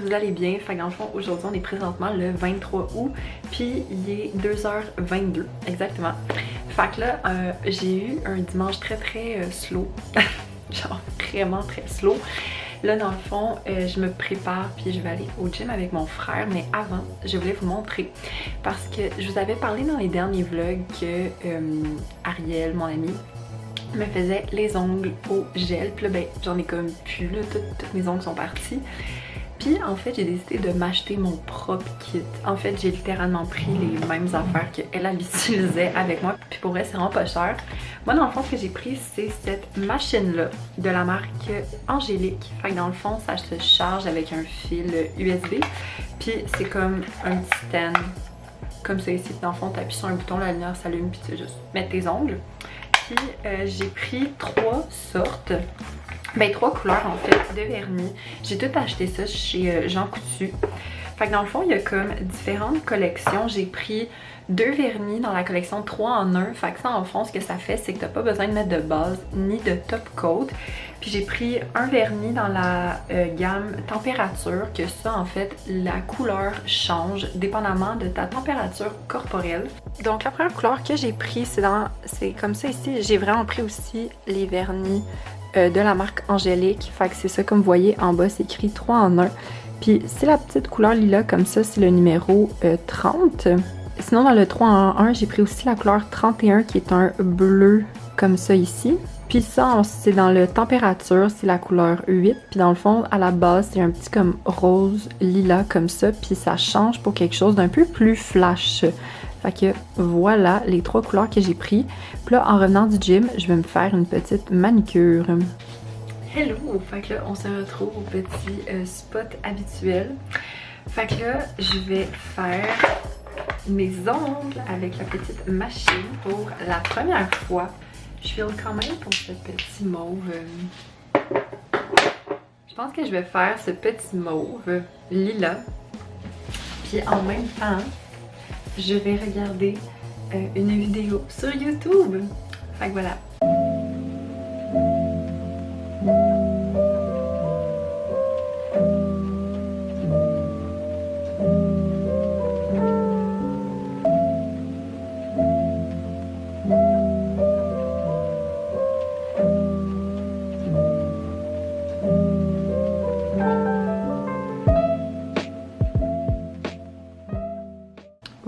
vous allez bien. Fait que dans le fond, aujourd'hui, on est présentement le 23 août, puis il est 2h22, exactement. Fait que là, j'ai eu un dimanche très slow, genre vraiment très slow. Là, dans le fond, je me prépare puis je vais aller au gym avec mon frère, mais avant, je voulais vous montrer parce que je vous avais parlé dans les derniers vlogs que Ariel, mon amie, me faisait les ongles au gel. Puis là, ben, j'en ai comme plus, là, toutes mes ongles sont partis. Puis en fait, j'ai décidé de m'acheter mon propre kit. En fait, j'ai littéralement pris les mêmes affaires qu'elle utilisait avec moi. Puis pour vrai, c'est vraiment pas cher. Moi, dans le fond, ce que j'ai pris, c'est cette machine-là de la marque Angélique. Fait que dans le fond, ça se charge avec un fil USB. Puis c'est comme un petit stand. Comme ça ici. Dans le fond, tu appuies sur un bouton, la lumière s'allume, puis tu fais juste mettre tes ongles. Puis j'ai pris 3 sortes. Ben 3 couleurs en fait de vernis. J'ai tout acheté ça chez Jean Coutu. Fait que dans le fond, il y a comme différentes collections. J'ai pris 2 vernis dans la collection 3 en 1. Fait que ça en fond, ce que ça fait, c'est que t'as pas besoin de mettre de base ni de top coat. Puis j'ai pris un vernis dans la gamme température, que ça en fait, la couleur change dépendamment de ta température corporelle. Donc la première couleur que j'ai pris, c'est comme ça ici. J'ai vraiment pris aussi les vernis de la marque Angélique. Fait que c'est ça, comme vous voyez en bas, c'est écrit 3 en 1. Puis c'est la petite couleur lilas comme ça, c'est le numéro 30. Sinon dans le 3 en 1, j'ai pris aussi la couleur 31 qui est un bleu comme ça ici. Puis ça, c'est dans le température, c'est la couleur 8. Puis dans le fond, à la base, c'est un petit comme rose lilas comme ça. Puis ça change pour quelque chose d'un peu plus flash. Fait que voilà les 3 couleurs que j'ai pris. Puis là, en revenant du gym, je vais me faire une petite manicure. Hello! Fait que là, on se retrouve au petit spot habituel. Fait que là, je vais faire mes ongles avec la petite machine pour la première fois. Je file quand même pour ce petit mauve. Je pense que je vais faire ce petit mauve lilas. Puis en même temps, je vais regarder une vidéo sur YouTube. Fait que voilà.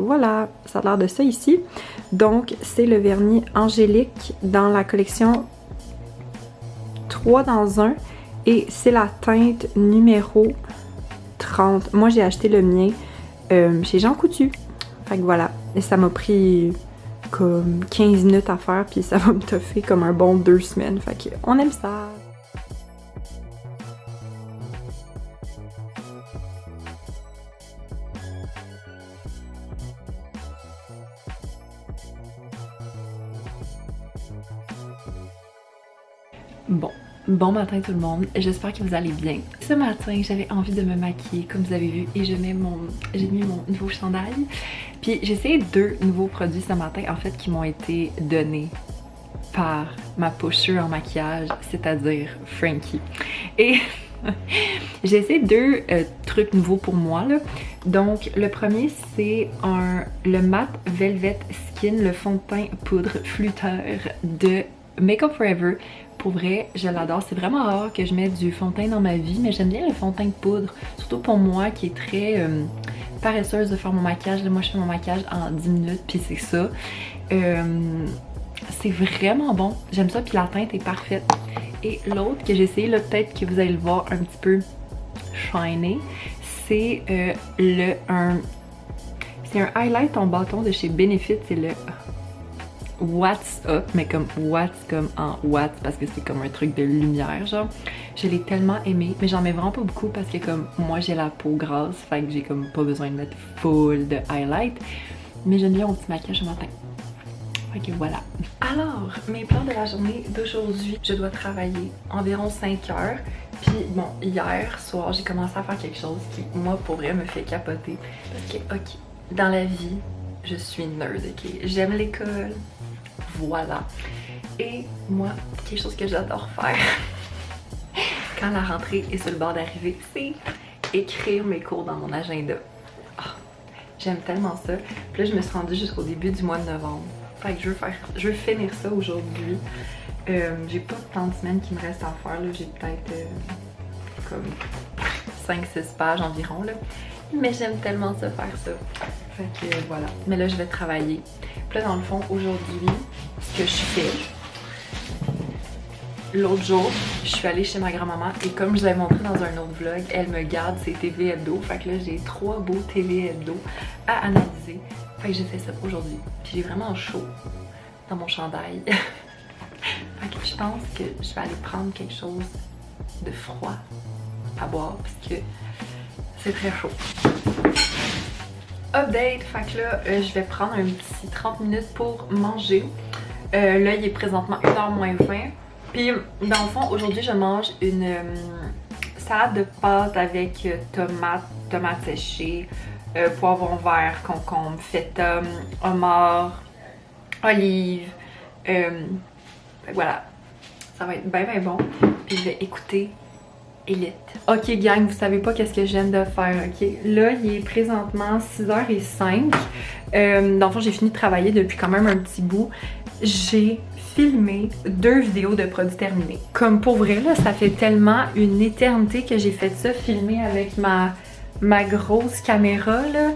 Voilà, ça a l'air de ça ici. Donc, c'est le vernis Angélique dans la collection 3 dans 1. Et c'est la teinte numéro 30. Moi, j'ai acheté le mien chez Jean Coutu. Fait que voilà. Et ça m'a pris comme 15 minutes à faire. Puis ça va me toffer comme un bon 2 semaines. Fait que on aime ça. Bon matin tout le monde, j'espère que vous allez bien. Ce matin, j'avais envie de me maquiller comme vous avez vu et j'ai mis mon nouveau chandail. Puis j'ai essayé 2 nouveaux produits ce matin en fait qui m'ont été donnés par ma pocheur en maquillage, c'est-à-dire Frankie. Et j'ai essayé 2 trucs nouveaux pour moi là. Donc le premier c'est le Matte Velvet Skin, le fond de teint poudre fluteur de Makeup Forever. Pour vrai, je l'adore. C'est vraiment rare que je mette du fond de teint dans ma vie, mais j'aime bien le fond de teint de poudre. Surtout pour moi qui est très paresseuse de faire mon maquillage. Là, moi, je fais mon maquillage en 10 minutes, puis c'est ça. C'est vraiment bon. J'aime ça, puis la teinte est parfaite. Et l'autre que j'ai essayé, là, peut-être que vous allez le voir un petit peu shiny, c'est c'est un highlight en bâton de chez Benefit. C'est le What's Up, mais comme What's comme en What parce que c'est comme un truc de lumière genre. Je l'ai tellement aimé, mais j'en mets vraiment pas beaucoup parce que comme moi j'ai la peau grasse, fait que j'ai comme pas besoin de mettre full de highlight, mais j'aime bien mon petit maquillage ce matin. Fait que voilà. Alors, mes plans de la journée d'aujourd'hui, je dois travailler environ 5 heures. Puis bon, hier soir, j'ai commencé à faire quelque chose qui, moi, pour vrai, me fait capoter. Parce que, ok, dans la vie, je suis nerd, ok? J'aime l'école, voilà. Et moi, quelque chose que j'adore faire quand la rentrée est sur le bord d'arriver, c'est écrire mes cours dans mon agenda. Oh, j'aime tellement ça. Puis là, je me suis rendue jusqu'au début du mois de novembre. Fait que je veux finir ça aujourd'hui. J'ai pas tant de semaines qui me restent à faire, là. J'ai peut-être comme 5-6 pages environ, là. Mais j'aime tellement ça, faire ça. Fait que voilà. Mais là, je vais travailler. Puis là, dans le fond, aujourd'hui, ce que je fais, l'autre jour, je suis allée chez ma grand-maman et comme je vous avais montré dans un autre vlog, elle me garde ses TV hebdo. Fait que là, j'ai 3 beaux TV hebdo à analyser. Fait que j'ai fait ça aujourd'hui. Puis j'ai vraiment chaud dans mon chandail. Fait que je pense que je vais aller prendre quelque chose de froid à boire parce que c'est très chaud. Update, fait que là, je vais prendre un petit 30 minutes pour manger. Là, il est présentement 1h moins 20. Puis, dans le fond, aujourd'hui, je mange une salade de pâtes avec tomates séchées, poivron vert, concombre, feta, homard, olive. Voilà, ça va être bien bien bon. Puis je vais écouter Elite. Ok gang, vous savez pas qu'est-ce que je viens de faire, ok? Là, il est présentement 6h05. Dans le fond, j'ai fini de travailler depuis quand même un petit bout. J'ai filmé 2 vidéos de produits terminés. Comme pour vrai, là, ça fait tellement une éternité que j'ai fait ça, filmer avec ma grosse caméra, là.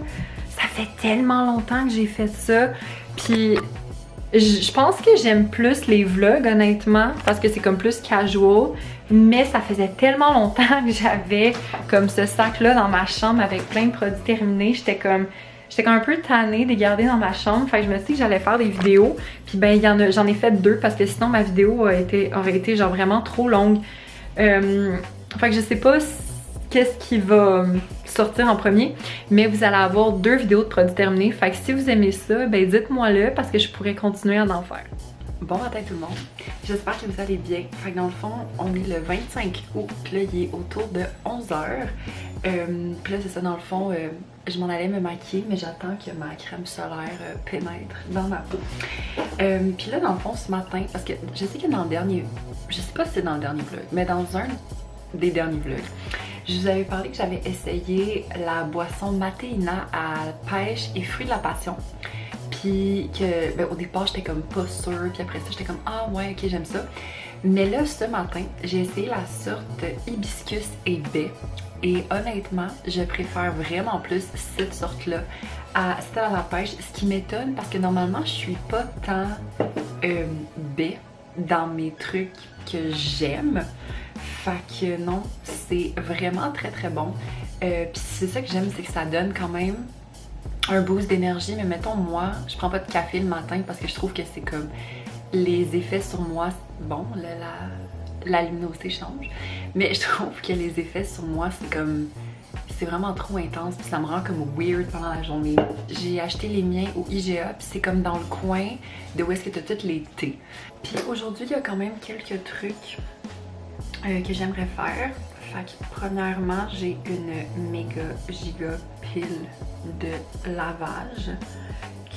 Ça fait tellement longtemps que j'ai fait ça. Puis je pense que j'aime plus les vlogs, honnêtement, parce que c'est comme plus casual. Mais ça faisait tellement longtemps que j'avais comme ce sac-là dans ma chambre avec plein de produits terminés. J'étais comme un peu tannée de les garder dans ma chambre. Fait que je me suis dit que j'allais faire des vidéos. Puis ben j'en ai fait 2 parce que sinon ma vidéo aurait été genre vraiment trop longue. Fait que je sais pas qu'est-ce qui va sortir en premier, mais vous allez avoir 2 vidéos de produits terminés. Fait que si vous aimez ça, ben dites-moi-le parce que je pourrais continuer à en faire. Bon matin tout le monde, j'espère que vous allez bien. Fait que dans le fond, on est le 25 août, puis là il est autour de 11h. Puis là c'est ça, dans le fond, je m'en allais me maquiller, mais j'attends que ma crème solaire pénètre dans ma peau. Puis là dans le fond ce matin, parce que je sais que dans le dernier, je sais pas si c'est dans le dernier vlog, mais dans un des derniers vlogs, je vous avais parlé que j'avais essayé la boisson Matéina à pêche et fruits de la passion. Puis que, ben, au départ, j'étais comme pas sûre. Puis après ça, j'étais comme ah ouais, ok, j'aime ça. Mais là, ce matin, j'ai essayé la sorte hibiscus et baie. Et honnêtement, je préfère vraiment plus cette sorte-là à celle à la pêche. Ce qui m'étonne parce que normalement, je suis pas tant baie dans mes trucs que j'aime. Fait que non, c'est vraiment très très bon. Puis c'est ça que j'aime, c'est que ça donne quand même un boost d'énergie. Mais mettons moi, je prends pas de café le matin parce que je trouve que c'est comme les effets sur moi, bon, la luminosité change. Mais je trouve que les effets sur moi, c'est vraiment trop intense. Puis ça me rend comme weird pendant la journée. J'ai acheté les miens au IGA, puis c'est comme dans le coin de où est-ce que t'as tous les thés. Puis aujourd'hui, il y a quand même quelques trucs que j'aimerais faire. Fait que premièrement, j'ai une méga giga pile de lavage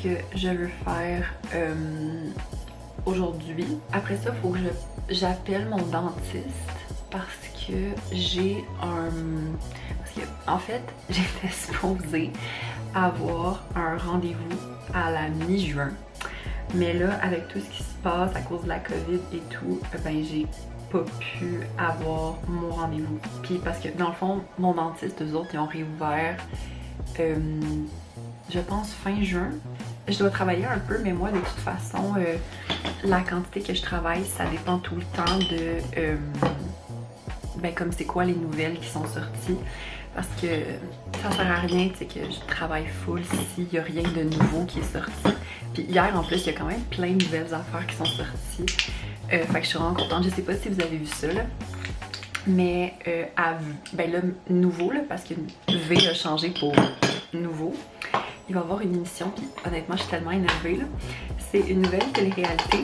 que je veux faire aujourd'hui. Après ça, il faut que j'appelle mon dentiste parce que j'ai en fait, j'étais supposée avoir un rendez-vous à la mi-juin. Mais là, avec tout ce qui se passe à cause de la COVID et tout, ben j'ai pas pu avoir mon rendez-vous. Puis parce que dans le fond, mon dentiste, eux autres, ils ont réouvert, je pense fin juin. Je dois travailler un peu, mais moi de toute façon, la quantité que je travaille, ça dépend tout le temps de ben comme c'est quoi les nouvelles qui sont sorties. Parce que ça sert à rien, tu sais, que je travaille full s'il n'y a rien de nouveau qui est sorti. Puis hier, en plus, il y a quand même plein de nouvelles affaires qui sont sorties. Fait que je suis vraiment contente. Je sais pas si vous avez vu ça, là. Mais, ben là, nouveau, là, parce que V a changé pour nouveau. Il va y avoir une émission, puis honnêtement, je suis tellement énervée, là. C'est une nouvelle télé-réalité.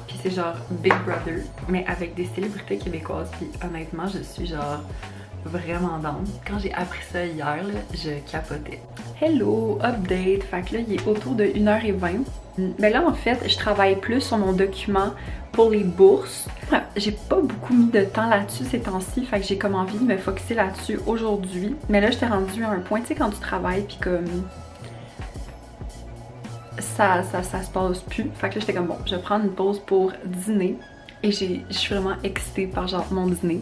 Puis c'est genre Big Brother, mais avec des célébrités québécoises. Puis honnêtement, je suis genre vraiment down. Quand j'ai appris ça hier, là, je capotais. Hello, update. Fait que là, il est autour de 1h20. Mais là, en fait, je travaille plus sur mon document pour les bourses. J'ai pas beaucoup mis de temps là-dessus ces temps-ci, fait que j'ai comme envie de me focusser là-dessus aujourd'hui. Mais là, j'étais rendue à un point, tu sais, quand tu travailles, puis comme ça se passe plus. Fait que là, j'étais comme bon, je vais prendre une pause pour dîner. Et je suis vraiment excitée par genre mon dîner.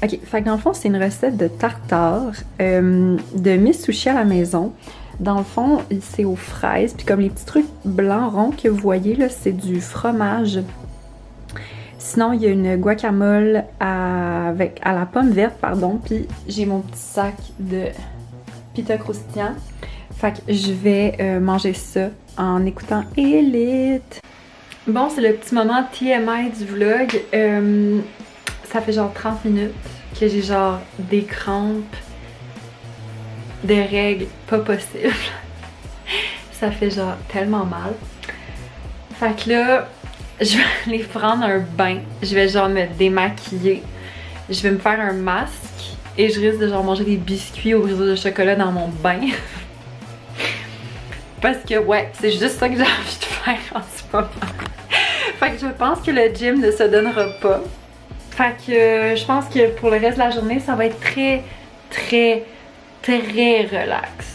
Ok, fait que dans le fond, c'est une recette de tartare de Miss Sushi à la maison. Dans le fond, c'est aux fraises. Puis comme les petits trucs blancs ronds que vous voyez, là, c'est du fromage. Sinon, il y a une guacamole à la pomme verte, pardon. Puis j'ai mon petit sac de pita croustillant. Fait que je vais manger ça en écoutant Elite. Bon, c'est le petit moment TMI du vlog. Ça fait genre 30 minutes que j'ai genre des crampes, des règles pas possibles. Ça fait genre tellement mal. Fait que là, je vais aller prendre un bain. Je vais genre me démaquiller. Je vais me faire un masque. Et je risque de genre manger des biscuits au briseur de chocolat dans mon bain. Parce que ouais, c'est juste ça que j'ai envie de faire en ce moment. Fait que je pense que le gym ne se donnera pas. Fait que je pense que pour le reste de la journée, ça va être très relax.